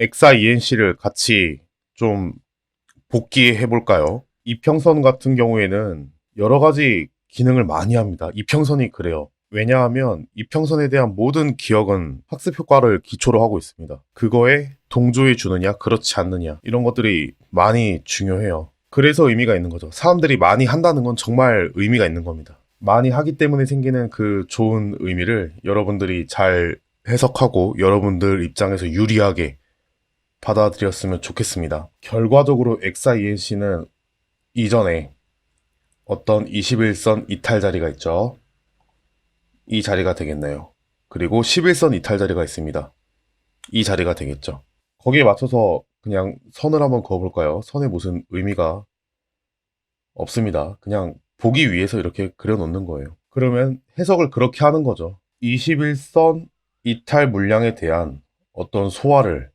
XIENC를 같이 좀 복귀해 볼까요? 이평선 같은 경우에는 여러 가지 기능을 많이 합니다. 이평선이 그래요. 왜냐하면 이평선에 대한 모든 기억은 학습 효과를 기초로 하고 있습니다. 그거에 동조해 주느냐, 그렇지 않느냐, 이런 것들이 많이 중요해요. 그래서 의미가 있는 거죠. 사람들이 많이 한다는 건 정말 의미가 있는 겁니다. 많이 하기 때문에 생기는 그 좋은 의미를 여러분들이 잘 해석하고 여러분들 입장에서 유리하게 받아들였으면 좋겠습니다. 결과적으로 XIENC는 이전에 어떤 21선 이탈 자리가 있죠. 이 자리가 되겠네요. 그리고 11선 이탈 자리가 있습니다. 이 자리가 되겠죠. 거기에 맞춰서 그냥 선을 한번 그어볼까요? 선에 무슨 의미가 없습니다. 그냥 보기 위해서 이렇게 그려놓는 거예요. 그러면 해석을 그렇게 하는 거죠. 21선 이탈 물량에 대한 어떤 소화를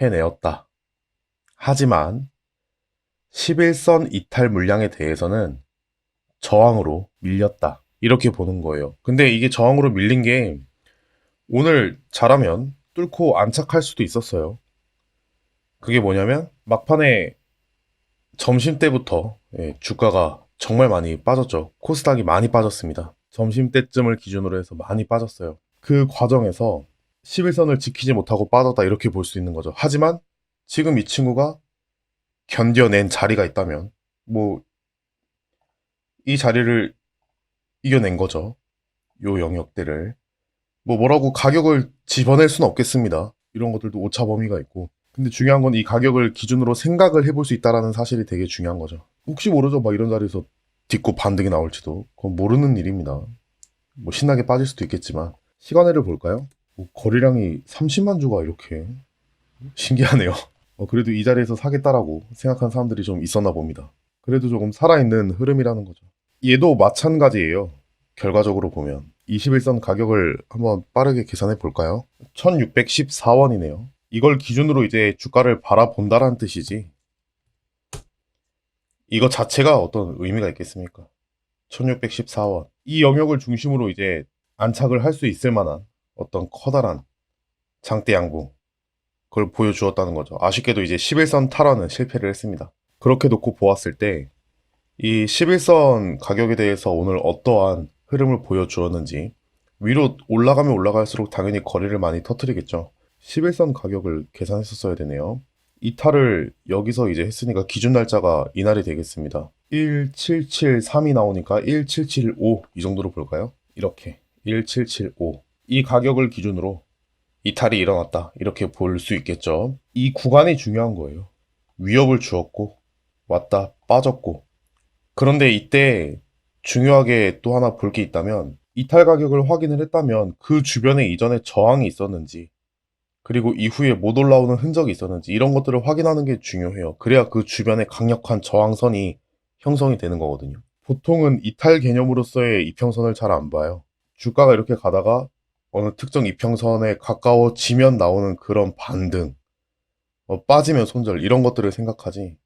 해내었다. 하지만 11선 이탈 물량에 대해서는 저항으로 밀렸다. 이렇게 보는 거예요. 근데 이게 저항으로 밀린 게 오늘 잘하면 뚫고 안착할 수도 있었어요. 그게 뭐냐면 막판에 점심때부터 주가가 정말 많이 빠졌죠. 코스닥이 많이 빠졌습니다. 점심때쯤을 기준으로 해서 많이 빠졌어요. 그 과정에서 11선을 지키지 못하고 빠졌다 이렇게 볼 수 있는 거죠. 하지만 지금 이 친구가 견뎌낸 자리가 있다면 뭐 이 자리를 이겨낸 거죠. 요 영역대를. 뭐라고 가격을 집어낼 수는 없겠습니다. 이런 것들도 오차 범위가 있고. 근데 중요한 건 이 가격을 기준으로 생각을 해볼 수 있다라는 사실이 되게 중요한 거죠. 혹시 모르죠? 막 이런 자리에서 딛고 반등이 나올지도. 그건 모르는 일입니다. 뭐 신나게 빠질 수도 있겠지만. 시간외를 볼까요? 거래량이 30만 주가 이렇게 신기하네요. 그래도 이 자리에서 사겠다라고 생각한 사람들이 좀 있었나 봅니다. 그래도 조금 살아있는 흐름이라는 거죠. 얘도 마찬가지예요. 결과적으로 보면 21선 가격을 한번 빠르게 계산해 볼까요? 1614원이네요. 이걸 기준으로 이제 주가를 바라본다라는 뜻이지. 이거 자체가 어떤 의미가 있겠습니까? 1614원. 이 영역을 중심으로 이제 안착을 할 수 있을 만한 어떤 커다란 장대 양봉. 그걸 보여주었다는 거죠. 아쉽게도 이제 11선 탈환은 실패를 했습니다. 그렇게 놓고 보았을 때 이 11선 가격에 대해서 오늘 어떠한 흐름을 보여주었는지 위로 올라가면 올라갈수록 당연히 거래를 많이 터뜨리겠죠. 11선 가격을 계산했었어야 되네요. 이탈을 여기서 이제 했으니까 기준 날짜가 이날이 되겠습니다. 1773이 나오니까 1775 이 정도로 볼까요? 이렇게 1775 이 가격을 기준으로 이탈이 일어났다 이렇게 볼 수 있겠죠. 이 구간이 중요한 거예요. 위협을 주었고 왔다 빠졌고 그런데 이때 중요하게 또 하나 볼 게 있다면 이탈 가격을 확인을 했다면 그 주변에 이전에 저항이 있었는지 그리고 이후에 못 올라오는 흔적이 있었는지 이런 것들을 확인하는 게 중요해요. 그래야 그 주변에 강력한 저항선이 형성이 되는 거거든요. 보통은 이탈 개념으로서의 이평선을 잘 안 봐요. 주가가 이렇게 가다가 어느 특정 이평선에 가까워지면 나오는 그런 반등, 빠지면 손절 이런 것들을 생각하지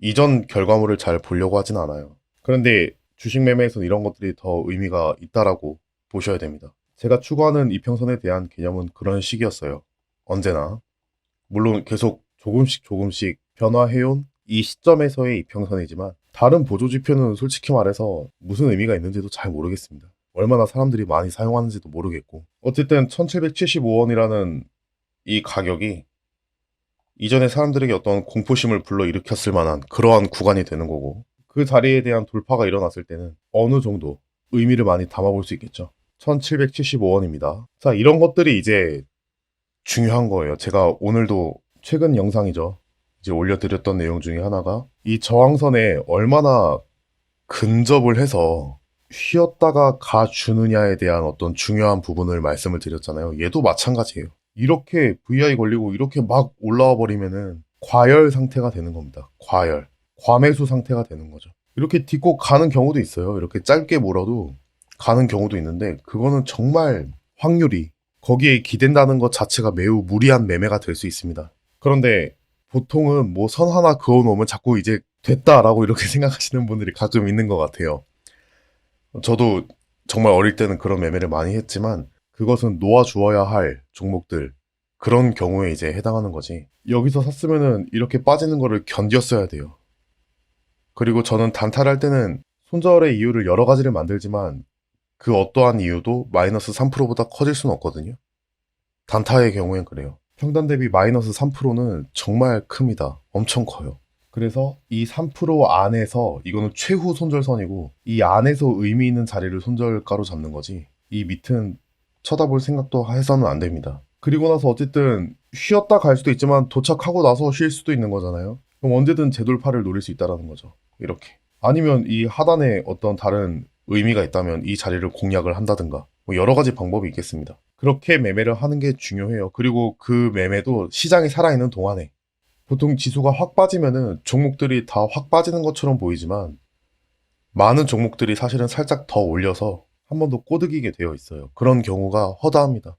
이전 결과물을 잘 보려고 하진 않아요. 그런데 주식 매매에서는 이런 것들이 더 의미가 있다라고 보셔야 됩니다. 제가 추구하는 이평선에 대한 개념은 그런 식이었어요. 언제나. 물론 계속 조금씩 조금씩 변화해온 이 시점에서의 이평선이지만 다른 보조지표는 솔직히 말해서 무슨 의미가 있는지도 잘 모르겠습니다. 얼마나 사람들이 많이 사용하는지도 모르겠고 어쨌든 1775원이라는 이 가격이 이전에 사람들에게 어떤 공포심을 불러일으켰을 만한 그러한 구간이 되는 거고 그 자리에 대한 돌파가 일어났을 때는 어느 정도 의미를 많이 담아볼 수 있겠죠. 1775원입니다. 자, 이런 것들이 이제 중요한 거예요. 제가 오늘도 최근 영상이죠. 이제 올려드렸던 내용 중에 하나가 이 저항선에 얼마나 근접을 해서 쉬었다가 가주느냐에 대한 어떤 중요한 부분을 말씀을 드렸잖아요. 얘도 마찬가지예요. 이렇게 VI 걸리고 이렇게 막 올라와 버리면은 과열 상태가 되는 겁니다. 과열. 과매수 상태가 되는 거죠. 이렇게 딛고 가는 경우도 있어요. 이렇게 짧게 몰아도 가는 경우도 있는데 그거는 정말 확률이 거기에 기댄다는 것 자체가 매우 무리한 매매가 될 수 있습니다. 그런데 보통은 뭐 선 하나 그어 놓으면 자꾸 이제 됐다라고 이렇게 생각하시는 분들이 가끔 있는 것 같아요. 저도 정말 어릴 때는 그런 매매를 많이 했지만 그것은 놓아주어야 할 종목들, 그런 경우에 이제 해당하는 거지. 여기서 샀으면은 이렇게 빠지는 거를 견뎠어야 돼요. 그리고 저는 단타를 할 때는 손절의 이유를 여러 가지를 만들지만 그 어떠한 이유도 마이너스 3%보다 커질 수는 없거든요. 단타의 경우엔 그래요. 평단 대비 마이너스 3%는 정말 큽니다. 엄청 커요. 그래서 이 3% 안에서 이거는 최후 손절선이고 이 안에서 의미 있는 자리를 손절가로 잡는 거지 이 밑은 쳐다볼 생각도 해서는 안 됩니다. 그리고 나서 어쨌든 쉬었다 갈 수도 있지만 도착하고 나서 쉴 수도 있는 거잖아요. 그럼 언제든 재돌파를 노릴 수 있다는 거죠. 이렇게. 아니면 이 하단에 어떤 다른 의미가 있다면 이 자리를 공략을 한다든가 뭐 여러 가지 방법이 있겠습니다. 그렇게 매매를 하는 게 중요해요. 그리고 그 매매도 시장이 살아있는 동안에 보통 지수가 확 빠지면은 종목들이 다 확 빠지는 것처럼 보이지만 많은 종목들이 사실은 살짝 더 올려서 한 번 더 꼬드기게 되어 있어요. 그런 경우가 허다합니다.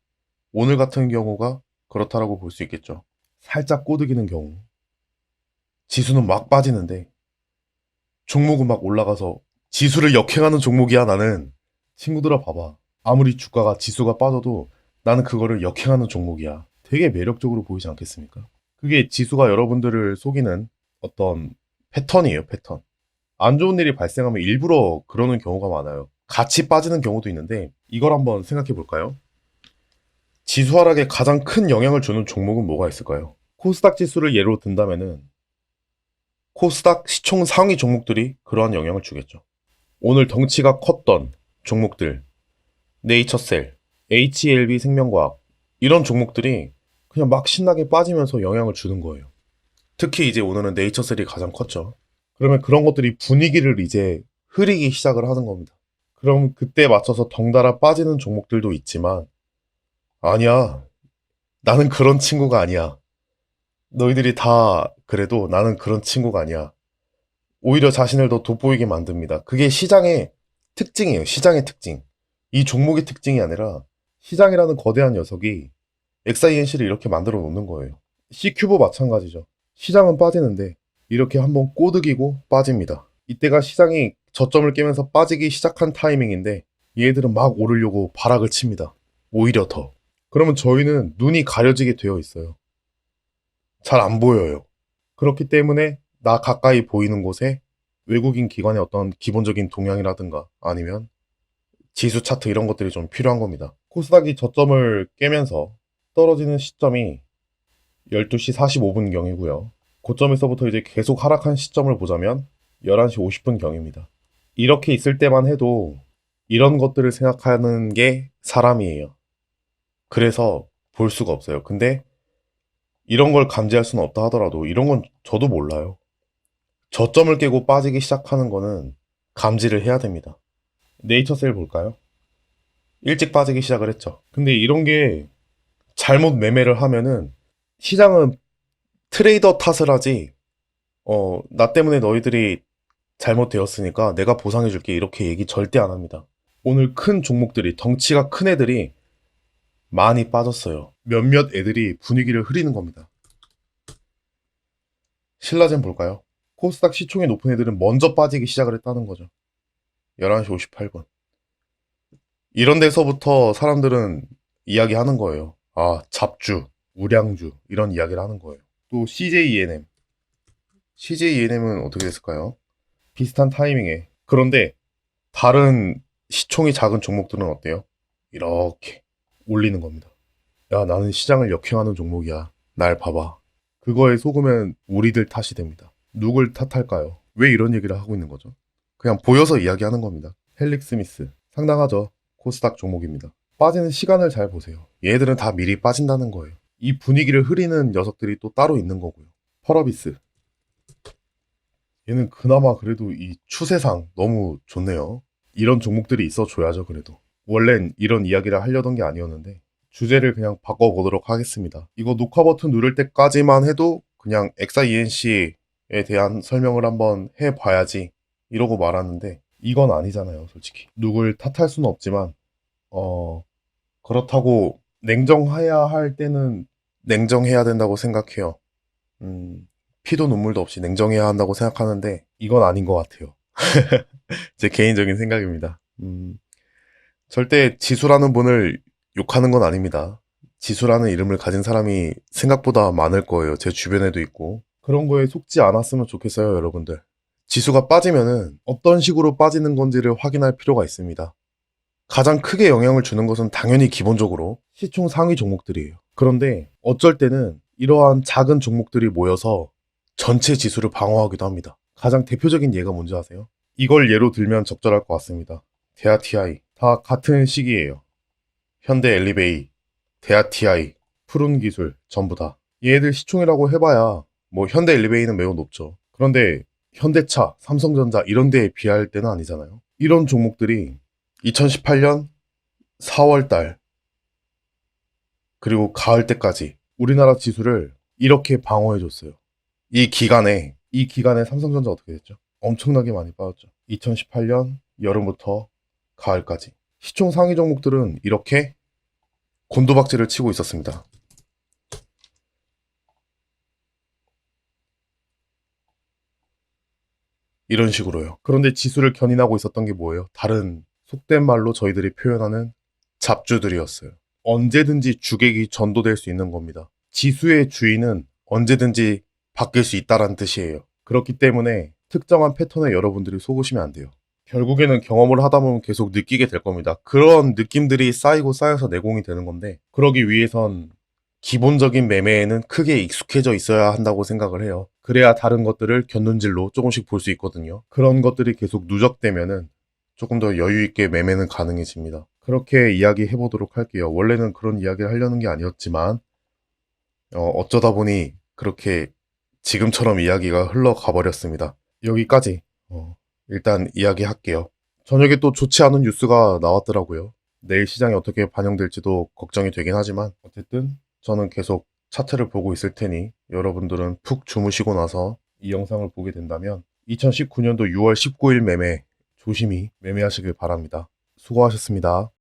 오늘 같은 경우가 그렇다라고 볼 수 있겠죠. 살짝 꼬드기는 경우. 지수는 막 빠지는데 종목은 막 올라가서 지수를 역행하는 종목이야 나는. 친구들아 봐봐. 아무리 주가가 지수가 빠져도 나는 그거를 역행하는 종목이야. 되게 매력적으로 보이지 않겠습니까? 그게 지수가 여러분들을 속이는 어떤 패턴이에요, 패턴. 안 좋은 일이 발생하면 일부러 그러는 경우가 많아요. 같이 빠지는 경우도 있는데 이걸 한번 생각해 볼까요? 지수 하락에 가장 큰 영향을 주는 종목은 뭐가 있을까요? 코스닥 지수를 예로 든다면은 코스닥 시총 상위 종목들이 그러한 영향을 주겠죠. 오늘 덩치가 컸던 종목들, 네이처셀, HLB 생명과학 이런 종목들이 그냥 막 신나게 빠지면서 영향을 주는 거예요. 특히 이제 오늘은 네이처셀이 가장 컸죠. 그러면 그런 것들이 분위기를 이제 흐리기 시작을 하는 겁니다. 그럼 그때 맞춰서 덩달아 빠지는 종목들도 있지만 아니야. 나는 그런 친구가 아니야. 너희들이 다 그래도 나는 그런 친구가 아니야. 오히려 자신을 더 돋보이게 만듭니다. 그게 시장의 특징이에요. 시장의 특징. 이 종목의 특징이 아니라 시장이라는 거대한 녀석이 XINC를 이렇게 만들어 놓는 거예요. C큐브 마찬가지죠. 시장은 빠지는데 이렇게 한번 꼬드기고 빠집니다. 이때가 시장이 저점을 깨면서 빠지기 시작한 타이밍인데 얘들은 막 오르려고 발악을 칩니다. 오히려 더. 그러면 저희는 눈이 가려지게 되어 있어요. 잘 안 보여요. 그렇기 때문에 나 가까이 보이는 곳에 외국인 기관의 어떤 기본적인 동향이라든가 아니면 지수 차트 이런 것들이 좀 필요한 겁니다. 코스닥이 저점을 깨면서 떨어지는 시점이 12시 45분경이고요. 고점에서부터 이제 계속 하락한 시점을 보자면 11시 50분경입니다. 이렇게 있을 때만 해도 이런 것들을 생각하는 게 사람이에요. 그래서 볼 수가 없어요. 근데 이런 걸 감지할 수는 없다 하더라도 이런 건 저도 몰라요. 저점을 깨고 빠지기 시작하는 거는 감지를 해야 됩니다. 네이처셀 볼까요? 일찍 빠지기 시작을 했죠. 근데 이런 게 잘못 매매를 하면은 시장은 트레이더 탓을 하지, 나 때문에 너희들이 잘못되었으니까 내가 보상해줄게 이렇게 얘기 절대 안 합니다. 오늘 큰 종목들이, 덩치가 큰 애들이 많이 빠졌어요. 몇몇 애들이 분위기를 흐리는 겁니다. 신라젠 볼까요? 코스닥 시총이 높은 애들은 먼저 빠지기 시작을 했다는 거죠. 11시 58분. 이런 데서부터 사람들은 이야기하는 거예요. 아, 잡주, 우량주 이런 이야기를 하는 거예요. 또 CJENM. CJENM은 어떻게 됐을까요? 비슷한 타이밍에. 그런데 다른 시총이 작은 종목들은 어때요? 이렇게 올리는 겁니다. 야, 나는 시장을 역행하는 종목이야. 날 봐봐. 그거에 속으면 우리들 탓이 됩니다. 누굴 탓할까요? 왜 이런 얘기를 하고 있는 거죠? 그냥 보여서 이야기하는 겁니다. 헬릭스미스. 상당하죠. 코스닥 종목입니다. 빠지는 시간을 잘 보세요. 얘들은 다 미리 빠진다는 거예요. 이 분위기를 흐리는 녀석들이 또 따로 있는 거고요. 펄어비스. 얘는 그나마 그래도 이 추세상 너무 좋네요. 이런 종목들이 있어줘야죠, 그래도. 원래는 이런 이야기를 하려던 게 아니었는데 주제를 그냥 바꿔보도록 하겠습니다. 이거 녹화 버튼 누를 때까지만 해도 그냥 XIENC에 대한 설명을 한번 해봐야지 이러고 말았는데 이건 아니잖아요, 솔직히. 누굴 탓할 수는 없지만 그렇다고 냉정해야 할 때는 냉정해야 된다고 생각해요. 피도 눈물도 없이 냉정해야 한다고 생각하는데 이건 아닌 것 같아요. 제 개인적인 생각입니다. 절대 지수라는 분을 욕하는 건 아닙니다. 지수라는 이름을 가진 사람이 생각보다 많을 거예요. 제 주변에도 있고. 그런 거에 속지 않았으면 좋겠어요, 여러분들. 지수가 빠지면은 어떤 식으로 빠지는 건지를 확인할 필요가 있습니다. 가장 크게 영향을 주는 것은 당연히 기본적으로 시총 상위 종목들이에요. 그런데 어쩔 때는 이러한 작은 종목들이 모여서 전체 지수를 방어하기도 합니다. 가장 대표적인 예가 뭔지 아세요? 이걸 예로 들면 적절할 것 같습니다. 대하 TI 다 같은 시기예요. 현대 엘리베이, 대하 TI, 푸른 기술 전부 다. 얘네들 시총이라고 해봐야 뭐 현대 엘리베이는 매우 높죠. 그런데 현대차, 삼성전자 이런 데에 비할 때는 아니잖아요. 이런 종목들이 2018년 4월 달 그리고 가을 때까지 우리나라 지수를 이렇게 방어해줬어요. 이 기간에 삼성전자 어떻게 됐죠? 엄청나게 많이 빠졌죠. 2018년 여름부터 가을까지. 시총 상위 종목들은 이렇게 곤두박질을 치고 있었습니다. 이런 식으로요. 그런데 지수를 견인하고 있었던 게 뭐예요? 다른 속된 말로 저희들이 표현하는 잡주들이었어요. 언제든지 주객이 전도될 수 있는 겁니다. 지수의 주인은 언제든지 바뀔 수 있다는 뜻이에요. 그렇기 때문에 특정한 패턴에 여러분들이 속으시면 안 돼요. 결국에는 경험을 하다 보면 계속 느끼게 될 겁니다. 그런 느낌들이 쌓이고 쌓여서 내공이 되는 건데, 그러기 위해선 기본적인 매매에는 크게 익숙해져 있어야 한다고 생각을 해요. 그래야 다른 것들을 견눈질로 조금씩 볼 수 있거든요. 그런 것들이 계속 누적되면은 조금 더 여유 있게 매매는 가능해집니다. 그렇게 이야기해 보도록 할게요. 원래는 그런 이야기를 하려는 게 아니었지만 어쩌다 보니 그렇게 지금처럼 이야기가 흘러가 버렸습니다. 여기까지 일단 이야기할게요. 저녁에 또 좋지 않은 뉴스가 나왔더라고요. 내일 시장이 어떻게 반영될지도 걱정이 되긴 하지만 어쨌든 저는 계속 차트를 보고 있을 테니 여러분들은 푹 주무시고 나서 이 영상을 보게 된다면 2019년도 6월 19일 매매 조심히 매매하시길 바랍니다. 수고하셨습니다.